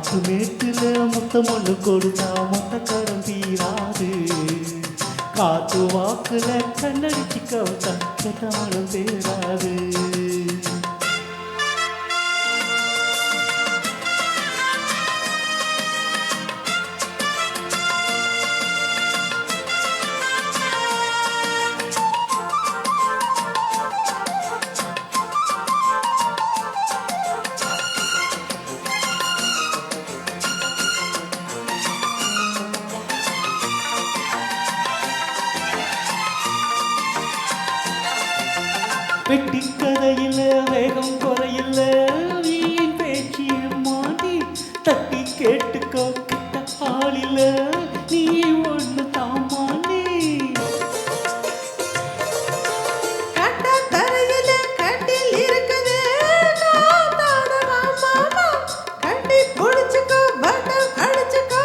ஆத்து மேட்டுல முத்தம் ஒண்ணு கொடுத்தா மொத்த கடன் தீராது. காத்து வாக்குல கண்ணடிச்சு கவுத்தா கெட்டாலும் தேராது. வெட்டி கதையில வேகம் குறையில வீண் பேச்சில் மாட்டி தட்டி கேட்டுக்கோ கிட்ட ஆளில நீ ஒண்ணு தாமானே. கட்ட தரையில கட்டில் இருக்குது நான் தானவா மாமா கட்டி புடிச்சுக்கோ பட்டம் அடிச்சுக்கோ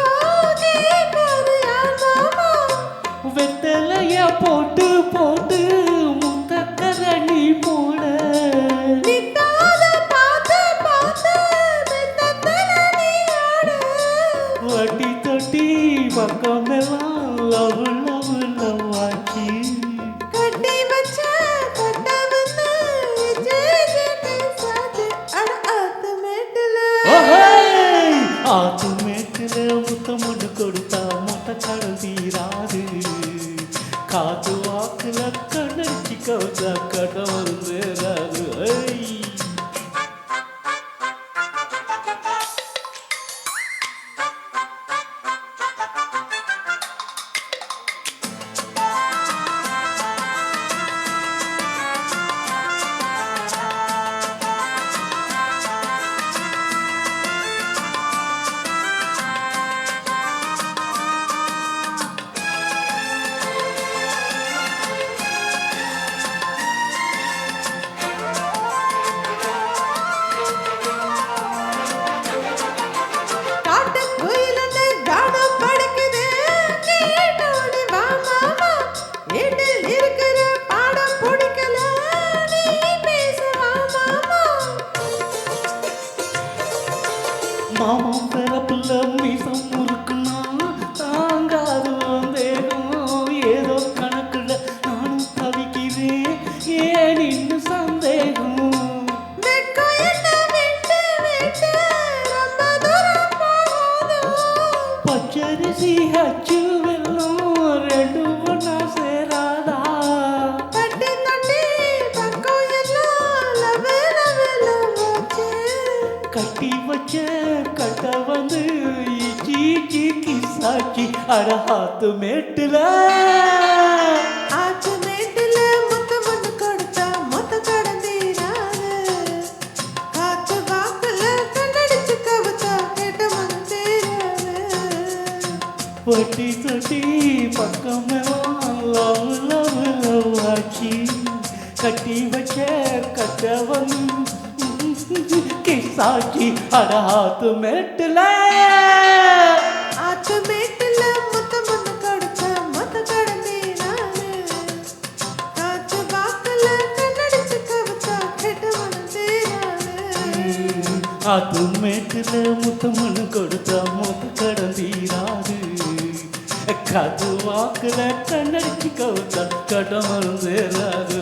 நீ பாரு யார் மாமா. வெத்தலைய போட்டு போட்டு முத்தக்கரணி போட நித்தாத பார்த்து பார்த்து மெத்தத்தல நீ ஆடு. வட்டி தொட்டி பக்கமெல்லாம் லவ் லவ் லவ் ஆச்சு. கட்டி வச்ச கட்ட வந்து ஜெயிச்சிட்டு சாச்சு அட ஆத்து மேட்டுல. ஆத்து மேட்டுல முத்தம் ஒன்று கொடுத்தா மொத்த கடல் தீராது. காத்து வாக்குல கண்ணடிச்சு கவுத்தா கடவுள் தேராது. காட்டு குயிலன்னு கானம் படிக்குது கேட்டோடி வா மாமா. வீட்டில் இருக்கிற பாடம் பிடிக்கல நீ பேச வா மாமா. மாமம் பிறப்புல மீசம் முறுக்குனா தாங்காது வந்தேகம். ஏதோ கணக்குல நானும் தவிக்கிறேன் ஏன் இன்னும் சந்தேகம். வெட்கம் என்ன விட்டு விட்டு ரொம்ப தூரம் போகுது. பச்சரிசி அச்சு வெல்லம் ரெண்டும் ஒண்ணா சேராதா. தட்டி தட்டி பக்கம் எல்லாம் லவே லவே லவாச்சு. கட்டி வச்ச கட்ட வந்து இச்சி கிசாச்சி அடஹாத்து மேட்டுல. ஆத்து மேட்டுல முத்தம் ஒண்ணு கொடுத்தா மொத்த கடன் தீராது. காத்து வாக்குல கண்ணடிச்சு கவுத்தா கேட்ட மனம் தீராது. வட்டி தொட்டி பக்கமெல்லாம் லவ் லவ் லவ் ஆச்சு. கட்டி வச்ச கட்ட வந்து கிசாச்சி அடஹாத்து மேட்டுல. ஆத்து மேட்டுல முத்தம் ஒண்ணு கொடுத்தா மொத்த கடன் தீராது. காத்து வாக்குல கண்ணடிச்சு கவுத்தா கேட்ட மனம் தீராது. ஆத்து மேட்டுல முத்தம் ஒண்ணு கொடுத்தா மொத்த கடன் தீராது. காத்து வாக்குல கண்ணடிச்சு கவுத்தா கடமல் சேராது.